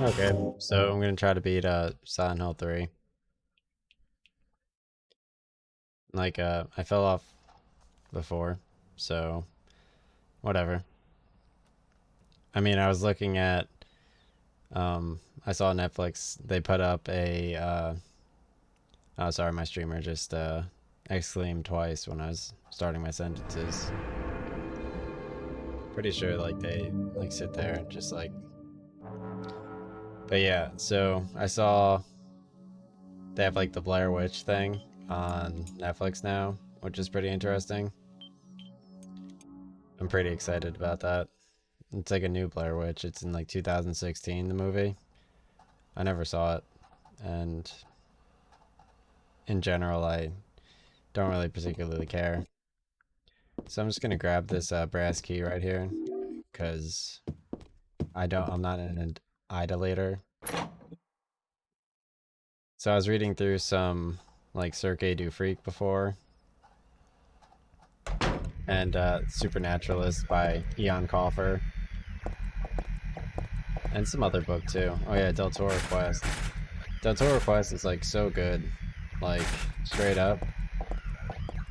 Okay, so I'm gonna try to beat Silent Hill 3. I fell off before, so whatever. I mean, I was looking at I saw Netflix, they put up a oh sorry, my streamer just exclaimed twice when I was starting my sentences. Pretty sure like they like sit there and just like but yeah, so I saw they have like the Blair Witch thing on Netflix now, which is pretty interesting. I'm pretty excited about that. It's like a new Blair Witch. It's in like 2016, the movie. I never saw it, and in general, I don't really particularly care. So I'm just gonna grab this brass key right here, because I'm not an idolater. So I was reading through some like Cirque du Freak before, and Supernaturalist by Ian Colfer, and some other book too. Oh yeah, Del Toro Quest. Del Toro Quest is like so good, like straight up.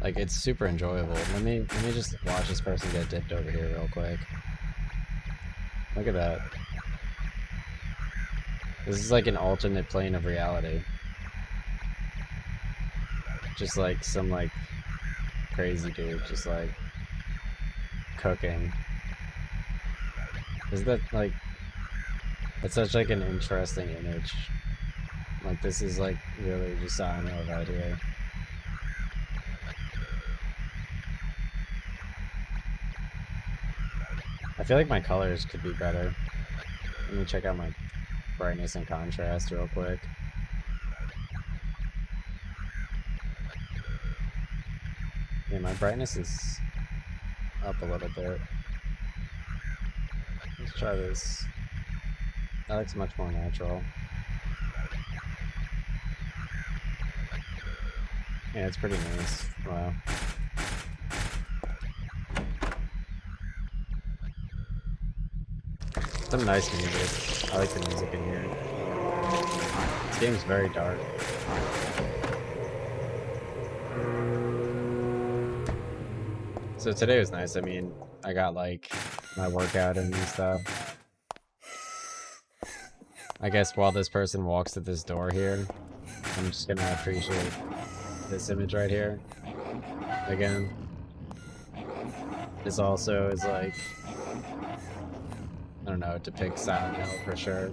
Like it's super enjoyable. Let me just watch this person get dipped over here real quick. Look at that. This is like an alternate plane of reality. Just like some like crazy dude just like cooking. Is that like it's such like an interesting image. Like this is like really just I don't know right here. I feel like my colors could be better. Let me check out my brightness and contrast real quick. Yeah, my brightness is up a little bit. Let's try this. That looks much more natural. Yeah, it's pretty nice. Wow. Some nice music. I like the music in here. This game's very dark. So today was nice. I mean, I got like my workout in and stuff. I guess while this person walks to this door here, I'm just gonna appreciate this image right here. Again. This also is like, I don't know, it depicts Silent Hill for sure.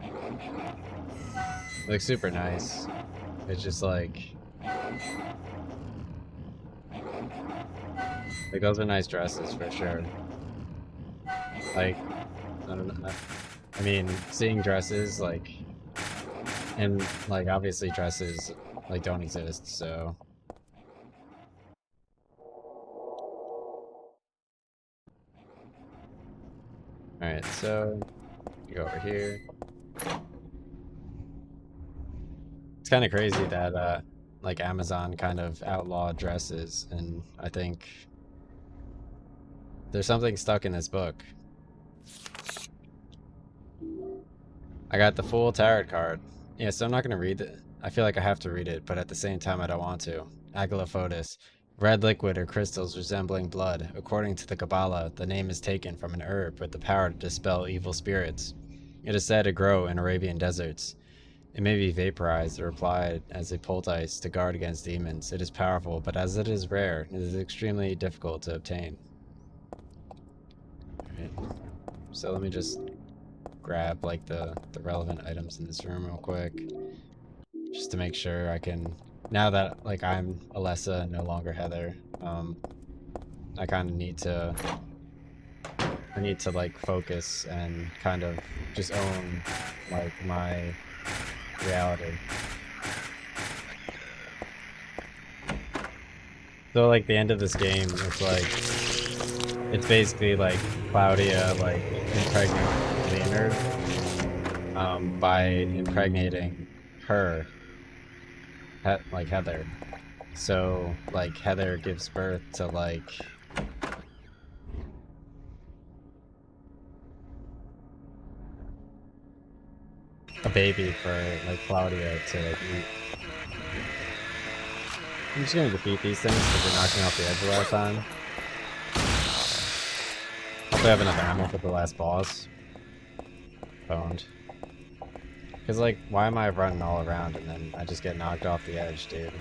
It looks super nice. It's just like those are nice dresses for sure. Like, I don't know. I mean, seeing dresses like, and like obviously dresses like don't exist, so. Alright, so you go over here. It's kind of crazy that like Amazon kind of outlawed dresses, and I think there's something stuck in this book. I got the full tarot card. Yeah, so I'm not gonna read it. I feel like I have to read it, but at the same time I don't want to. Agilophotis. Red liquid or crystals resembling blood. According to the Kabbalah, the name is taken from an herb with the power to dispel evil spirits. It is said to grow in Arabian deserts. It may be vaporized or applied as a poultice to guard against demons. It is powerful, but as it is rare, it is extremely difficult to obtain. Alright. So let me just grab like the relevant items in this room real quick. Just to make sure I can, now that like I'm Alessa, no longer Heather, I kind of need to, like focus and kind of just own like my reality. So like the end of this game, it's basically like Claudia like impregnating Leonard, by impregnating her, like Heather. So like Heather gives birth to like a baby for like Claudia to like eat. I'm just gonna defeat these things because they're knocking off the edge the last time. Hopefully I have enough ammo for the last boss. Boned. Because like, why am I running all around and then I just get knocked off the edge, dude?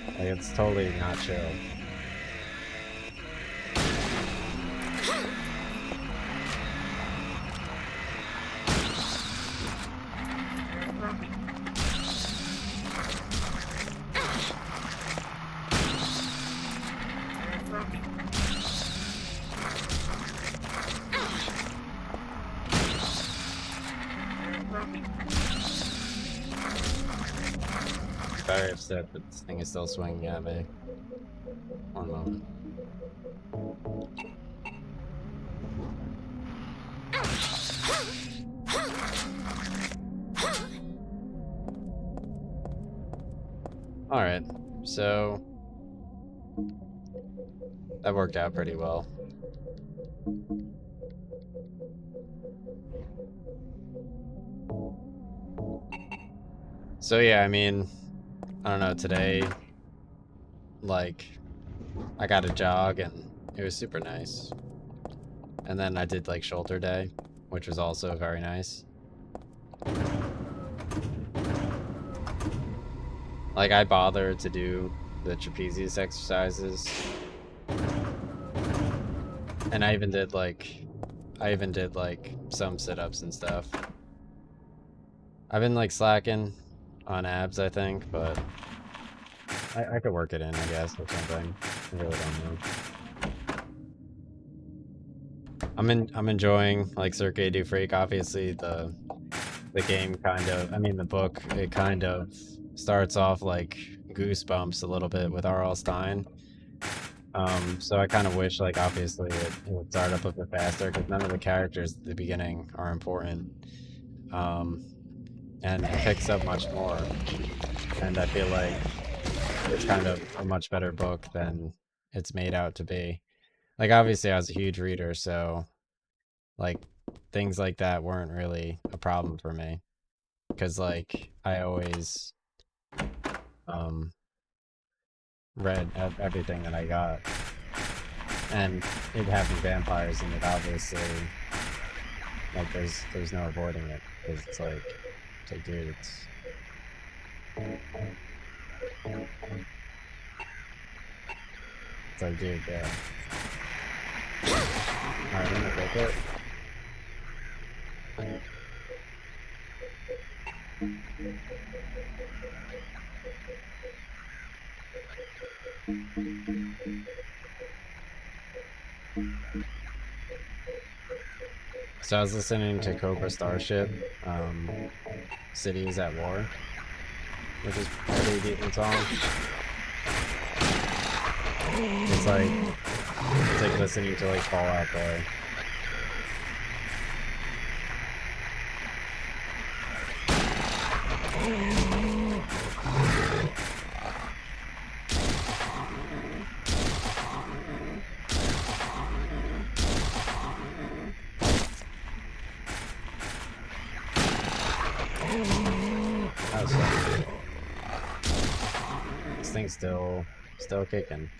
Like, it's totally not chill. Very upset that this thing is still swinging at me. One moment. Alright, so that worked out pretty well. So yeah, I mean, I don't know, today, like, I got a jog and it was super nice. And then I did like shoulder day, which was also very nice. Like, I bothered to do the trapezius exercises. And I even did like some sit-ups and stuff. I've been like slacking on abs, I think, but I could work it in, I guess, or something. I really don't know. I'm enjoying like Circuit du Freak. Obviously the game kind of, I mean the book, it kind of starts off like Goosebumps a little bit with R.L. Stine. So I kind of wish, like, obviously it would start up a bit faster because none of the characters at the beginning are important. And it picks up much more. And I feel like it's kind of a much better book than it's made out to be. Like, obviously I was a huge reader, so like things like that weren't really a problem for me. Because like I always read everything that I got. And it having vampires in it, obviously, like there's no avoiding it, because it's like dude, it's like, dude, yeah. Alright, I'm gonna take it. So I was listening to Cobra Starship, Cities at War, which is a pretty decent song. It's like listening to like Fall Out Boy. This thing's still kicking.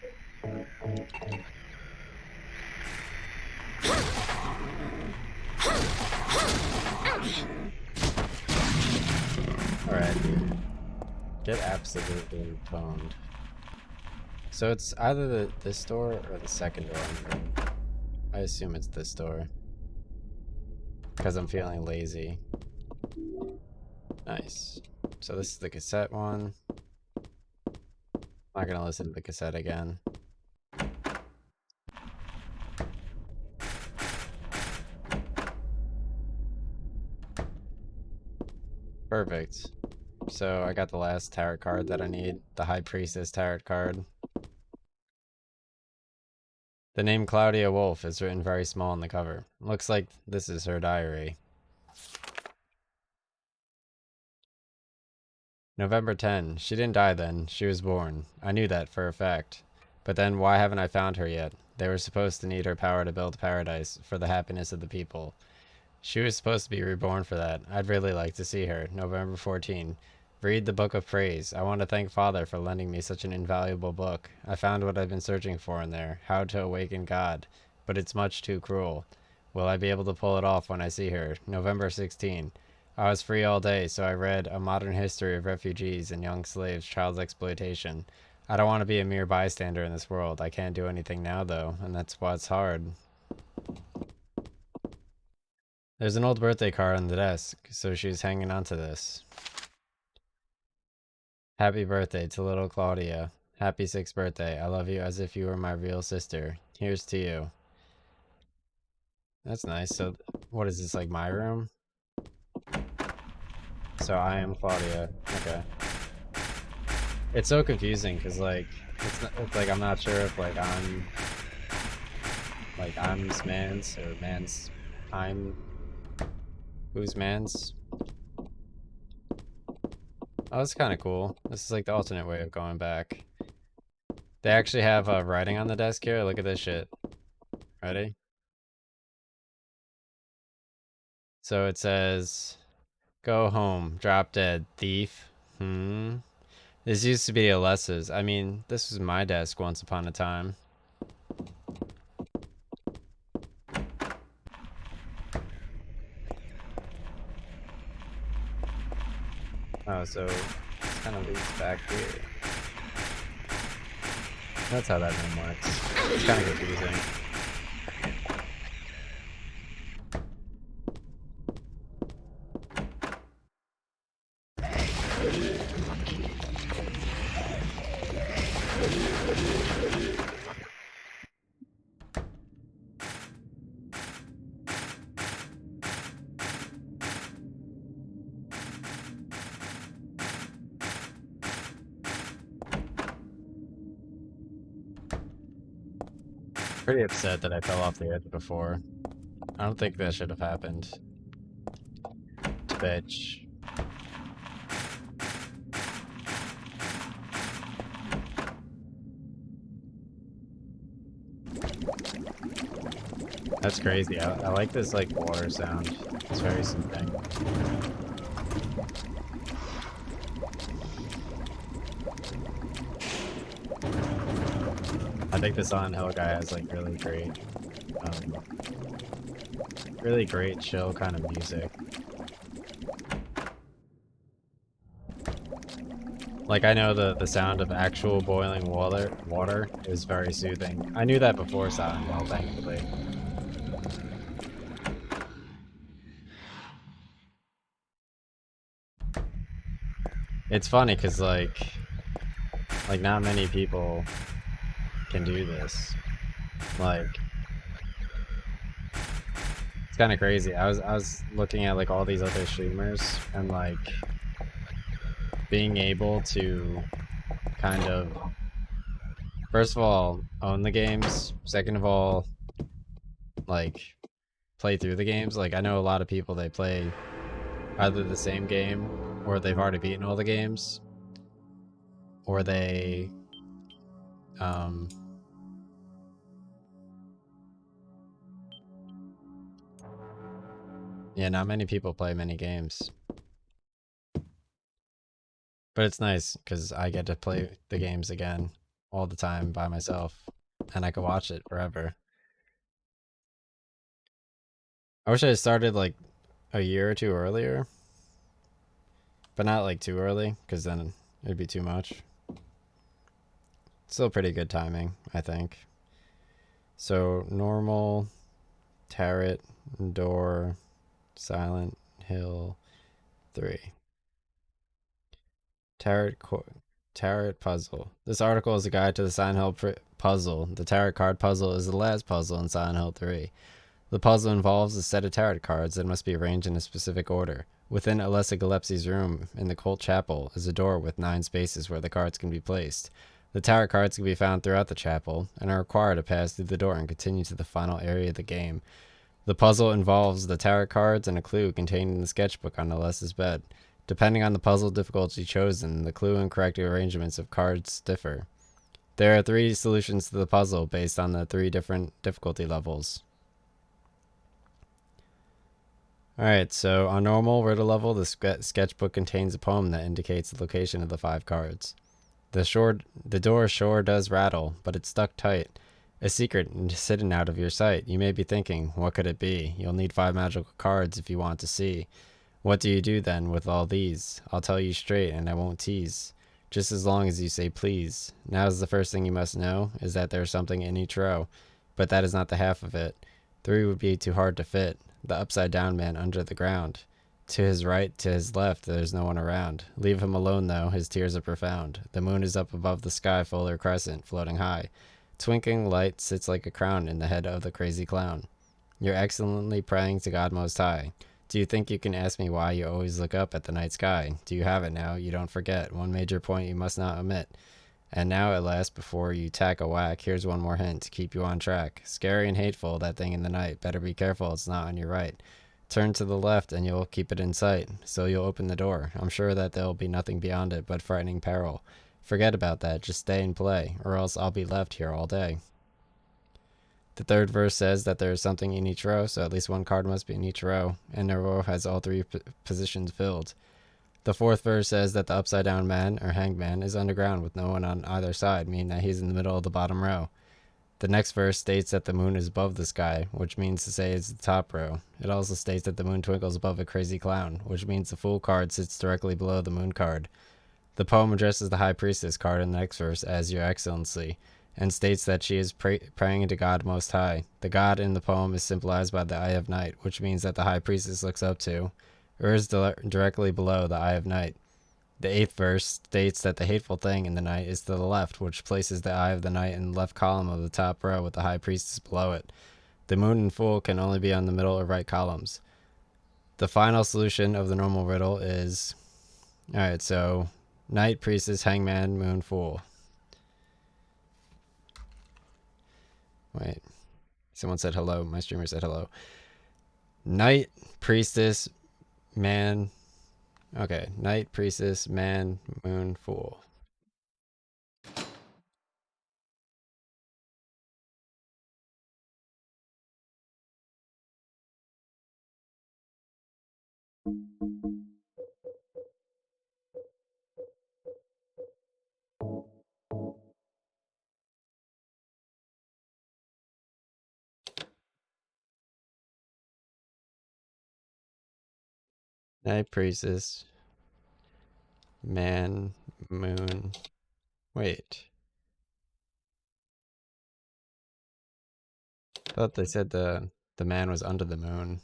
Alright, dude. Get absolutely boned. So it's either this door or the second door. I assume it's this door. Because I'm feeling lazy. Nice. So this is the cassette one. I'm not gonna listen to the cassette again. Perfect. So I got the last tarot card that I need, the High Priestess tarot card. The name Claudia Wolf is written very small on the cover. Looks like this is her diary. November 10. She didn't die then. She was born. I knew that for a fact. But then why haven't I found her yet? They were supposed to need her power to build paradise for the happiness of the people. She was supposed to be reborn for that. I'd really like to see her. November 14. Read the Book of Praise. I want to thank Father for lending me such an invaluable book. I found what I've been searching for in there, how to awaken God, but it's much too cruel. Will I be able to pull it off when I see her? November 16. I was free all day, so I read A Modern History of Refugees and Young Slaves, Child Exploitation. I don't want to be a mere bystander in this world. I can't do anything now, though, and that's what's hard. There's an old birthday card on the desk, so she's hanging on to this. Happy birthday to little Claudia. Happy 6th birthday. I love you as if you were my real sister. Here's to you. That's nice. So, what is this, like my room? So I am Claudia. Okay. It's so confusing because like it's like I'm not sure if I'm Mans or Mans I'm who's Mans. Oh, that's kind of cool. This is like the alternate way of going back. They actually have writing on the desk here. Look at this shit. Ready? So it says, "Go home, drop dead, thief." This used to be Alessa's. I mean, this was my desk once upon a time. Oh, so it's kind of leads back here. That's how that room works. It's kind of confusing. Pretty upset that I fell off the edge before. I don't think that should have happened. Bitch. That's crazy. I like this like water sound. It's very soothing. I think the Silent Hill guy has like really great chill kind of music. Like I know the sound of actual boiling water is very soothing. I knew that before Silent Hill, thankfully. It's funny because like not many people can do this. Like it's kind of crazy. I was looking at like all these other streamers and like being able to kind of first of all own the games, second of all like play through the games. Like I know a lot of people, they play either the same game or they've already beaten all the games, or they yeah, not many people play many games. But it's nice because I get to play the games again all the time by myself, and I can watch it forever. I wish I had started like a year or two earlier, but not like too early because then it'd be too much. Still pretty good timing, I think. So normal, Tarot, door, Silent Hill 3. Tarot puzzle. This article is a guide to the Silent Hill puzzle. The tarot card puzzle is the last puzzle in Silent Hill 3. The puzzle involves a set of tarot cards that must be arranged in a specific order. Within Alessa Gillespie's room in the Cult Chapel is a door with 9 spaces where the cards can be placed. The tarot cards can be found throughout the chapel and are required to pass through the door and continue to the final area of the game. The puzzle involves the tarot cards and a clue contained in the sketchbook on Alessa's bed. Depending on the puzzle difficulty chosen, the clue and correct arrangements of cards differ. There are 3 solutions to the puzzle based on the 3 different difficulty levels. Alright, so on normal riddle level, the sketchbook contains a poem that indicates the location of the 5 cards. The door sure does rattle, but it's stuck tight. A secret hidden out of your sight. You may be thinking, what could it be? You'll need 5 magical cards if you want to see. What do you do then with all these? I'll tell you straight and I won't tease. Just as long as you say please. Now's the first thing you must know, is that there's something in each row. But that is not the half of it. 3 would be too hard to fit. The upside down man under the ground. To his right, to his left, there's no one around. Leave him alone, though, his tears are profound. The moon is up above the sky, fuller crescent, floating high. Twinkling light sits like a crown in the head of the crazy clown. You're excellently praying to God Most High. Do you think you can ask me why you always look up at the night sky? Do you have it now? You don't forget. One major point you must not omit. And now, at last, before you tack a whack, here's one more hint to keep you on track. Scary and hateful, that thing in the night. Better be careful, it's not on your right. Turn to the left and you'll keep it in sight. So you'll open the door. I'm sure that there'll be nothing beyond it but frightening peril. Forget about that, just stay and play, or else I'll be left here all day. The third verse says that there is something in each row, so at least 1 card must be in each row, and the row has all 3 positions filled. The fourth verse says that the upside down man, or hanged man, is underground with no one on either side, meaning that he's in the middle of the bottom row. The next verse states that the moon is above the sky, which means to say it's the top row. It also states that the moon twinkles above a crazy clown, which means the Fool card sits directly below the moon card. The poem addresses the High Priestess card in the next verse as Your Excellency, and states that she is praying to God Most High. The God in the poem is symbolized by the Eye of Night, which means that the High Priestess looks up to, or is directly below the Eye of Night. The 8th verse states that the hateful thing in the night is to the left, which places the Eye of the Night in the left column of the top row with the High Priestess below it. The moon and Fool can only be on the middle or right columns. The final solution of the normal riddle is... Alright, so... Knight, Priestess, Hangman, Moon, Fool. Wait. Someone said hello. My streamer said hello. Knight, Priestess, Man... Okay, Knight, Priestess, Man, Moon, Fool. Knight, Priestess, Man, Moon. Wait. I thought they said the man was under the moon.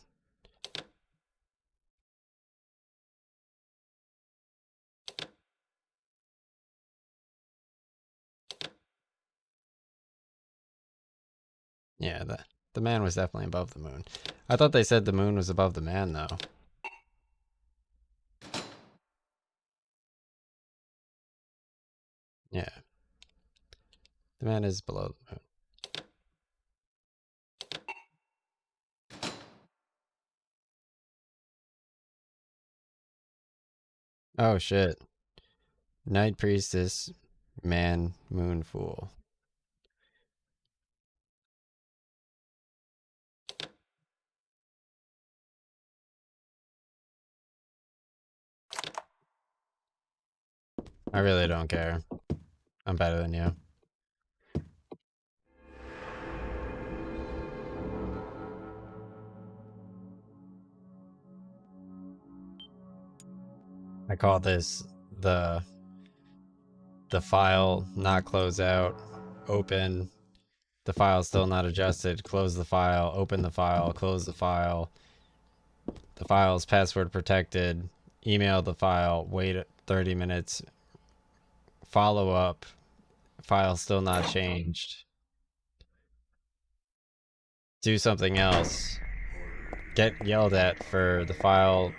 Yeah, the man was definitely above the moon. I thought they said the moon was above the man, though. Yeah. The man is below the moon. Oh, shit. Knight, Priestess, Man, Moon, Fool. I really don't care. I'm better than you. I call this the file not close out, open, the file still not adjusted, close the file, open the file, close the file is password protected, email the file, wait 30 minutes, follow up, file still not changed, do something else, get yelled at for the file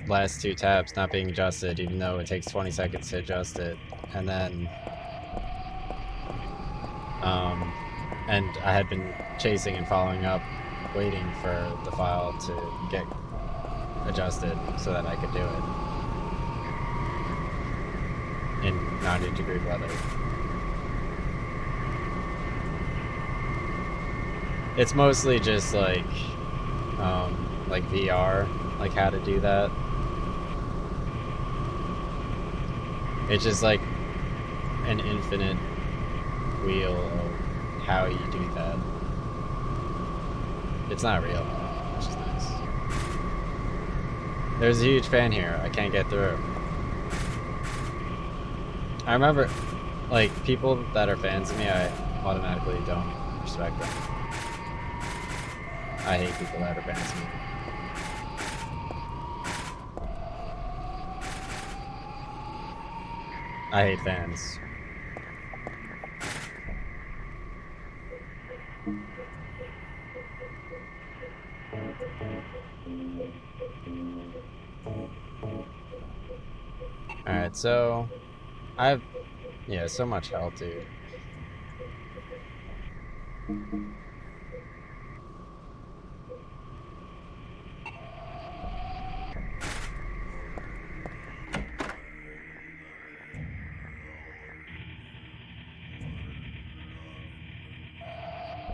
last 2 tabs not being adjusted even though it takes 20 seconds to adjust it, and then and I had been chasing and following up waiting for the file to get adjusted so that I could do it in 90-degree weather. It's mostly just like like VR, like how to do that. It's just like an infinite wheel of how you do that. It's not real, which is nice. There's a huge fan here. I can't get through. I remember, like, people that are fans of me, I automatically don't respect them. I hate people that are fans of me. I hate fans. Alright, so yeah, so much health, dude.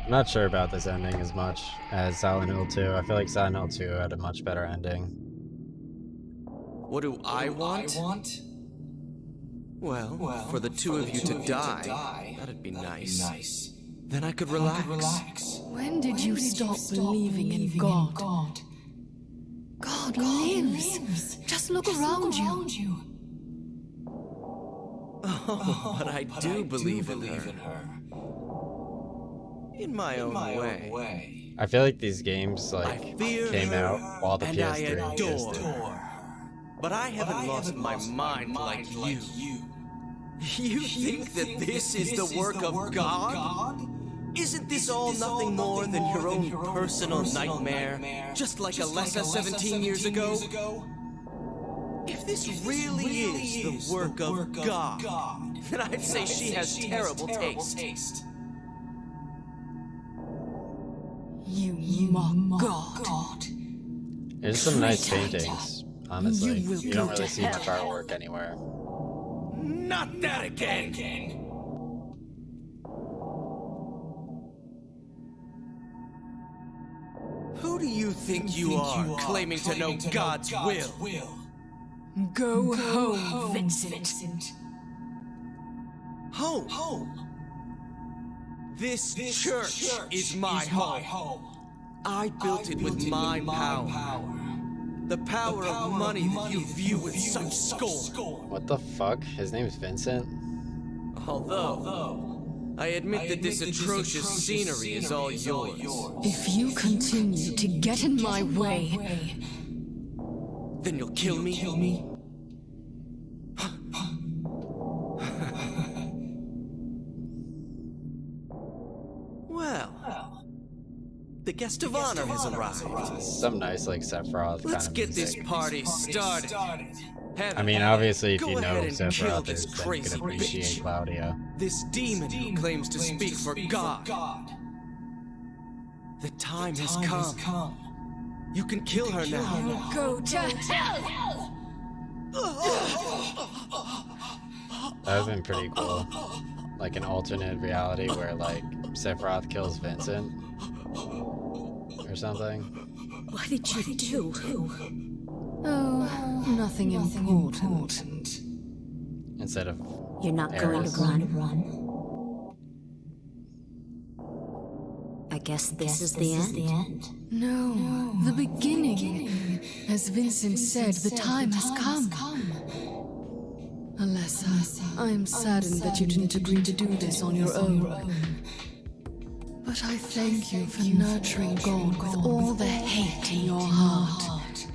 I'm not sure about this ending as much as Silent Hill 2. I feel like Silent Hill 2 had a much better ending. What do I want? Well, for the two of you to die, that'd be nice. Then I could relax. When did you stop believing in God? God lives. Just look around you. Oh, but I do believe in her. In my own way. I feel like these games like came out while the and PS3 I existed. adore her. But I haven't lost my mind like you. You think that this is the work of God? Isn't this all nothing more than your own personal nightmare? Just like Alessa 17 years ago? If this really is the work of God, then I'd say she has terrible taste. You mock God. There's some nice paintings, honestly. You will You don't go really to see much hell. artwork anywhere. Not that again! Who do you think you are, claiming to know God's will? Go home, Vincent. Home. This church is my home. I built it with my power. The power of money that you view with such scorn. What the fuck? His name's Vincent? Although, I admit that this atrocious scenery is all yours. If you continue to get in my way, Then you'll kill me? Well, the guest of honor has arrived. Some nice like Sephiroth Let's kind of get music. this party started. I mean, obviously, if Go you know ahead who and kill Sephiroth this is, then you crazy can appreciate bitch. Claudia. This demon who claims to speak for God. The time has come. You can kill her now. go to hell. That would have been pretty cool. Like an alternate reality where like Sephiroth kills Vincent or something. What did you do? Oh, nothing important. Instead of You're not going to run? I guess this is the end? No, the beginning. As Vincent said, the time has come. Alessa, I am saddened that you didn't agree to do this on your own. But I thank you for nurturing God with all the hate in your heart.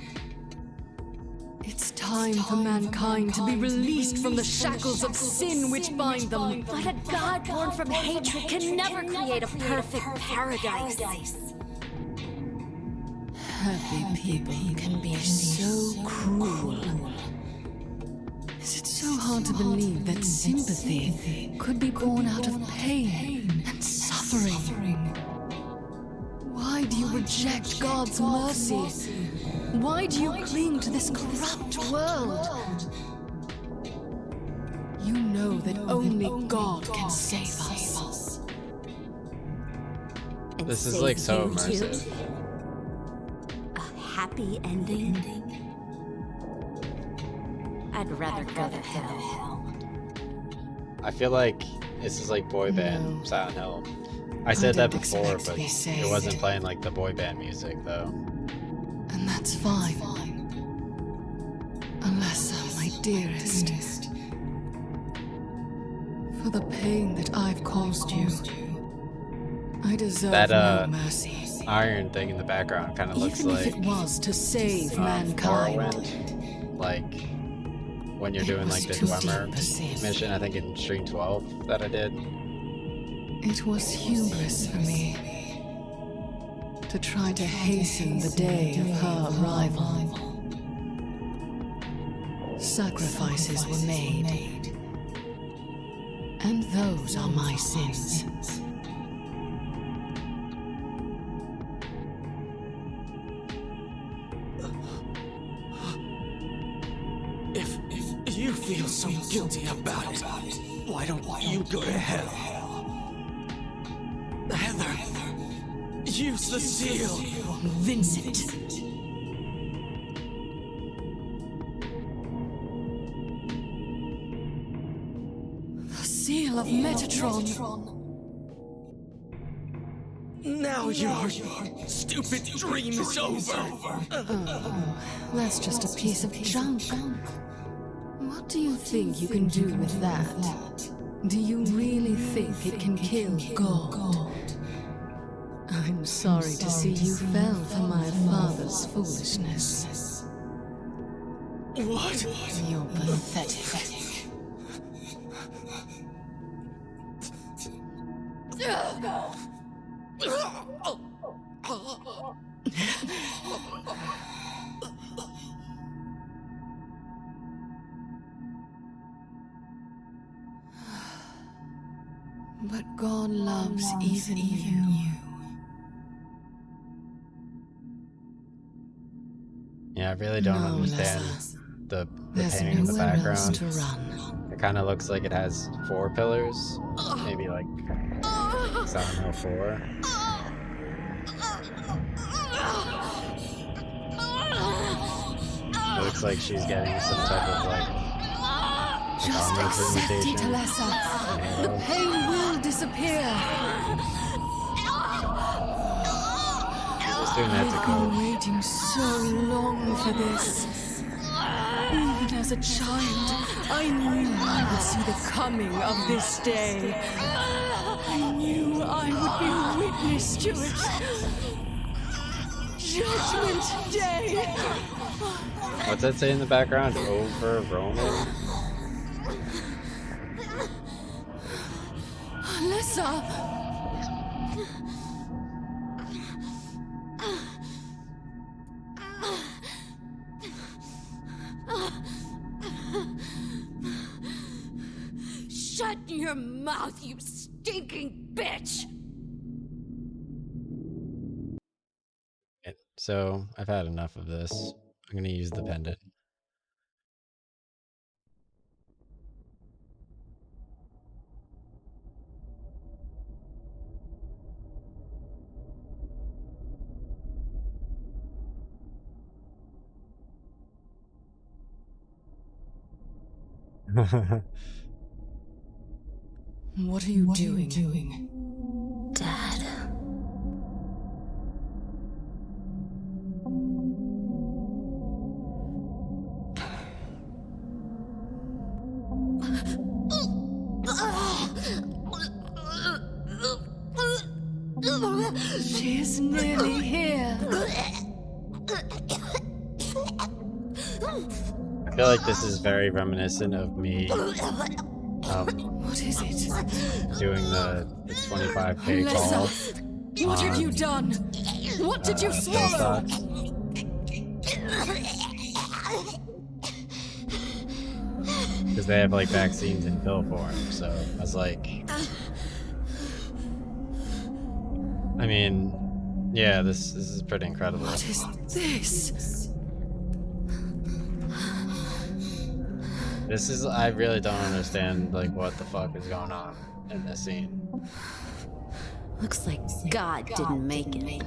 It's time for mankind to be released from the shackles of sin which bind them. But a god born from hatred can never create a perfect paradise. Happy people can be so cruel. Is it so hard to believe that sympathy could be born out of pain and suffering? Why do you reject God's mercy? Why do you cling to this corrupt world? You know that only God can save us. And this is save like so you too? immersive. A happy ending? I'd rather go to hell. I feel like this is like boy band No. Silent Hill. I said that don't before, expect to but be it saved. wasn't playing like the boy band music though. And that's fine. Alessa, my dearest. For the pain that I've caused you, I deserve That, no mercy. Iron thing in the background kind of looks Even like if it was to save mankind. Morrowind, like when you're It doing was like the too Dwemer deep, Perseus. mission, I think in Stream 12 that I did. It was hubris for me to try to hasten the day of her arrival. Sacrifices were made, and those are my sins. If you feel so guilty about it, why don't you go to hell? Heather, use the seal. Vincent. The seal of Metatron. Now your stupid dream is over. That's just a piece of junk. What do you think you can do with that? Do you really think it can kill God? I'm sorry to see you fell for my father's foolishness. What? You're pathetic. But God loves even you. Yeah, I really don't No, understand Alessa. the There's painting in the nowhere else background. to run. It kind of looks like it has 4 pillars, maybe like Silent Hill 4. It looks like she's getting some type of like Just armor accept it, presentation. Alessa. The Halo. pain will disappear. Just doing that to I've go. been waiting so long for this. Even as a child, I knew I would see the coming of this day. I knew I would be witness to it. Judgment Day! What's that say in the background? Over Roman? Alessa! Shut your mouth, you stinking bitch! So, I've had enough of this. I'm gonna use the pendant. What are you doing? Dad. She is nearly here. I feel like this is very reminiscent of me What is it? doing the 25k call. Alessa, what have you done? What did you swallow? Because they have like vaccines in pill form, so I was like, I mean, yeah, this is pretty incredible. What is this? This is, I really don't understand like what the fuck is going on in this scene. Looks like God didn't make it.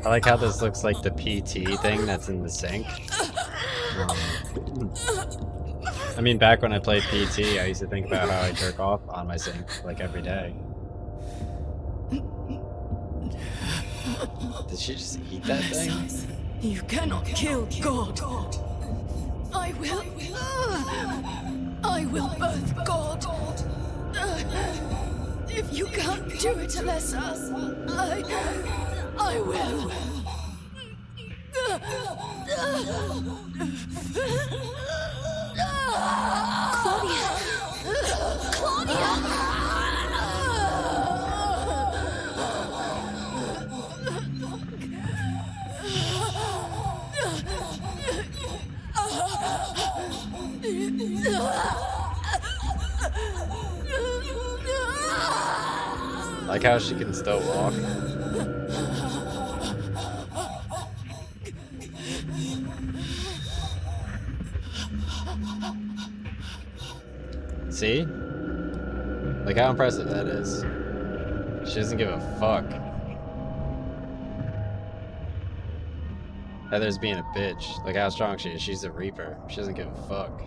I like how this looks like the PT thing that's in the sink. I mean, back when I played PT, I used to think about how I jerk off on my sink, like, every day. Did she just eat that thing? You cannot kill God. I will birth God. If you can't do it, Alessa, I will. Like how she can still walk. See? Like how impressive that is. She doesn't give a fuck. Heather's being a bitch. Look how strong she is. She's a Reaper. She doesn't give a fuck.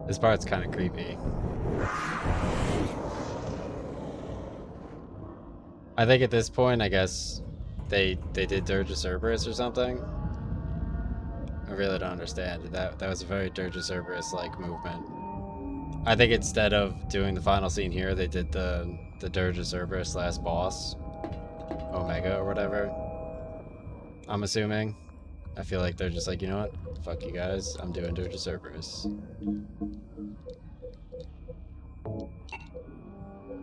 This part's kind of creepy. I think at this point, I guess they did Dirge of Cerberus or something. I really don't understand. That was a very Dirge of Cerberus-like movement. I think instead of doing the final scene here, they did the Dirge of Cerberus last boss, Omega or whatever. I'm assuming. I feel like they're just like, you know what? Fuck you guys. I'm doing Dirge of Cerberus.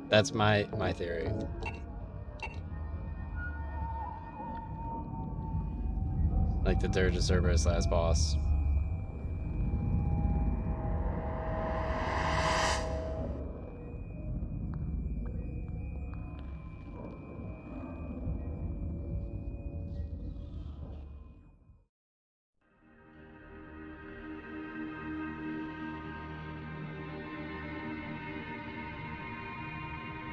That's my theory. Like the Dirge of Cerberus last boss.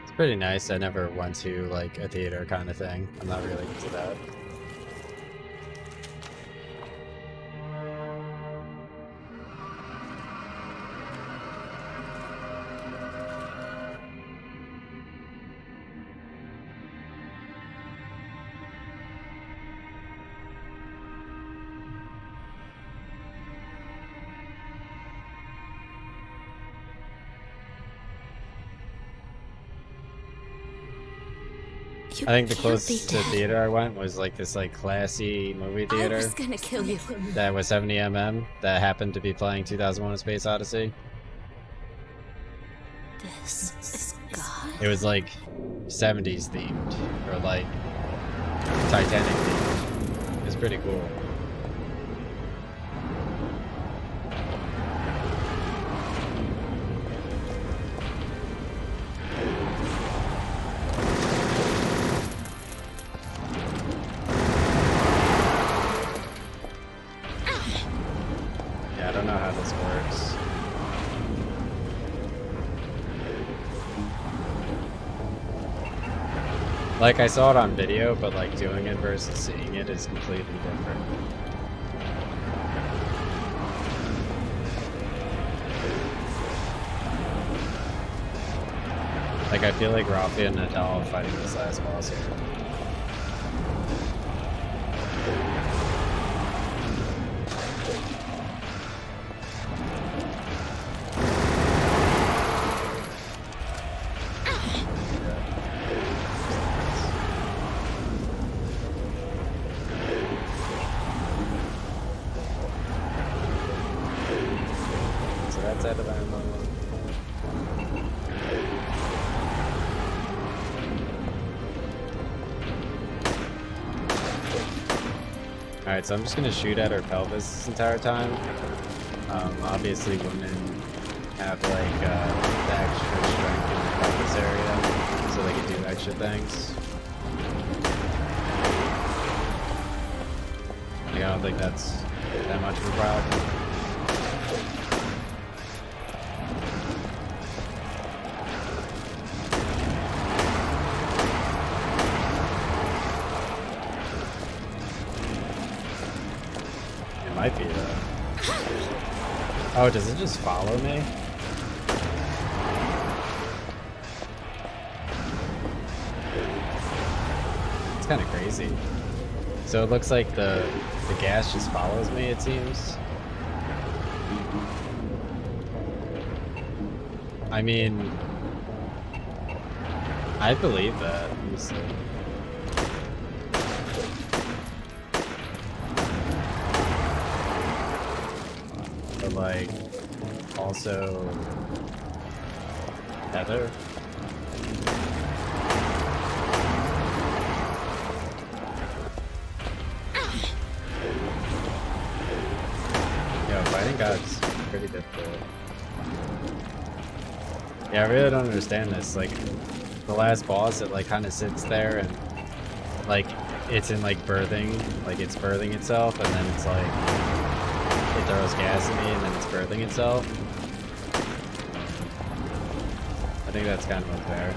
It's pretty nice. I never went to like a theater kind of thing. I'm not really into that. I think the closest to theater I went was like this like classy movie theater I was gonna kill you. that was 70mm that happened to be playing 2001: A Space Odyssey. This is God. It was like 70s themed or like Titanic themed. It was pretty cool. I don't know how this works. Like, I saw it on video, but like doing it versus seeing it is completely different. Like, I feel like Rafa and Nadal fighting this last boss here. That's out of ammo. Alright, so I'm just gonna shoot at her pelvis this entire time. Obviously women have like the extra strength in the pelvis area, so they can do extra things. Like, I don't think that's that much of a problem. might be though. Oh, does it just follow me? It's kind of crazy. So it looks like the gas just follows me, it seems. I mean, I believe that. Let me see. But like, also Heather. Yo, fighting God's pretty difficult. Yeah, I really don't understand this. Like, the last boss, it like kind of sits there and like it's in like birthing, like it's birthing itself, and then it's like it throws gas at me, and then it's birthing itself. I think that's kind of unfair.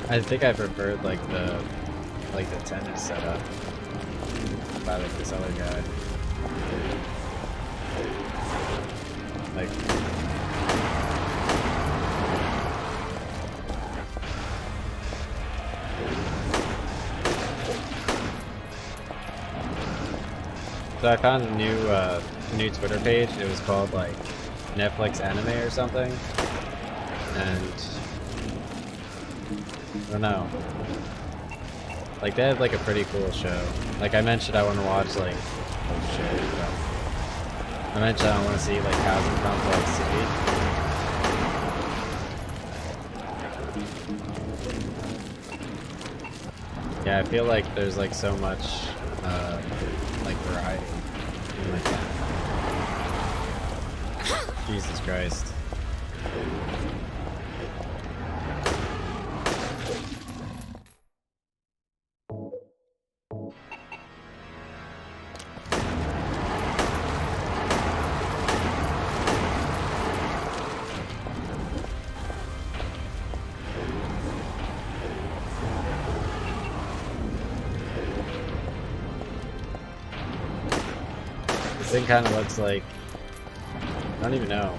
I think I preferred like the tennis setup by like this other guy. Like so I found a new Twitter page. It was called like Netflix Anime or something, and I don't know. Like, they have, like, a pretty cool show. Like, I mentioned I want to watch, like... Oh, shit. I mentioned I want to see, like, Housing Complex City. Yeah, I feel like there's, like, so much, like, variety in, like, that. Jesus Christ. This thing kind of looks like, I don't even know,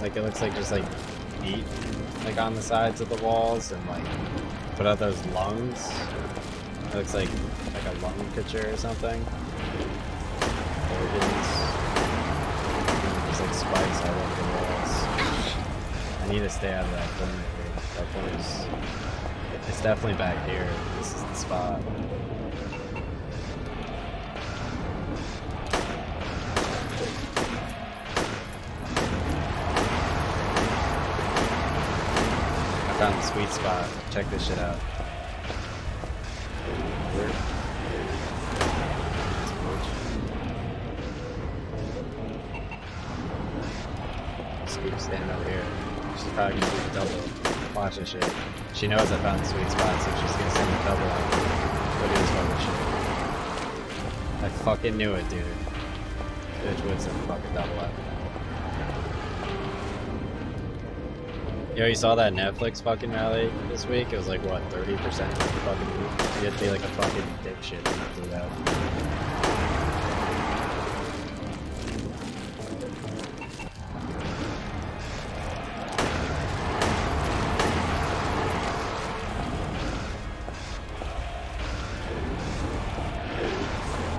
like it looks like just like meat, like on the sides of the walls, and like put out those lungs. It looks like a lung picture or something. Organs. There's like spikes all over the walls. I need to stay out of that corner here. That corner's, it's definitely back here. This is the spot. Found the sweet spot. Check this shit out. Scoop standing over here. She's probably gonna do the double. Watch this shit. She knows I found the sweet spot, so she's gonna send the double out. Look at this fucking shit. I fucking knew it, dude. Bitch would send the fucking double out. Yo, you saw that Netflix fucking rally this week? It was like, what, 30% of the fucking week? You have to be like a fucking dipshit to not do that.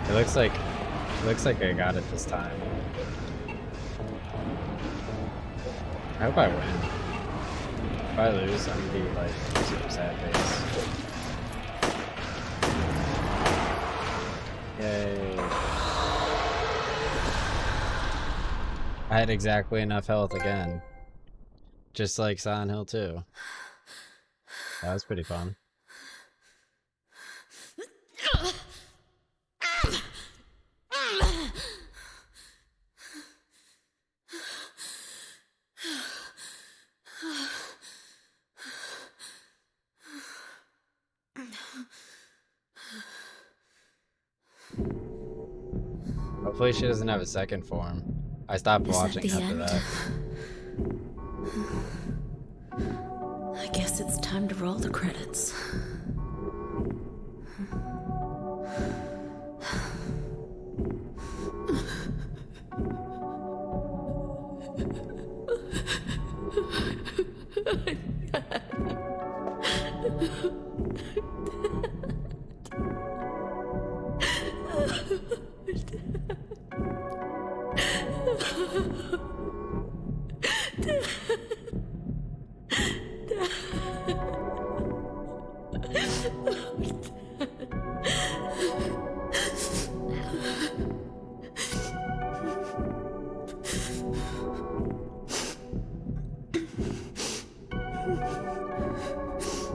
It looks like I got it this time. I hope I win. If I lose, I'm gonna be like super sad face. Yay. I had exactly enough health again. Just like Silent Hill 2. That was pretty fun. Hopefully she doesn't have a second form. I stopped watching after that. I guess it's time to roll the credits.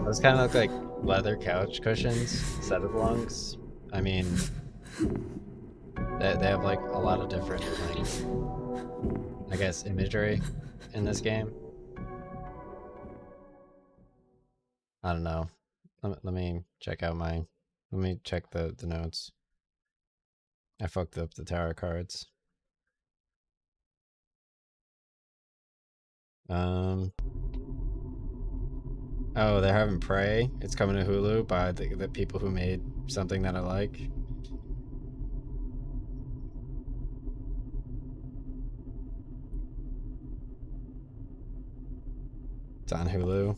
Those kind of look like leather couch cushions instead of lungs. I mean, they have like a lot of different, like, I guess, imagery in this game. I don't know. Let me check out my. Let me check the notes. I fucked up the tarot cards. Oh, they're having Prey. It's coming to Hulu by the people who made something that I like. It's on Hulu.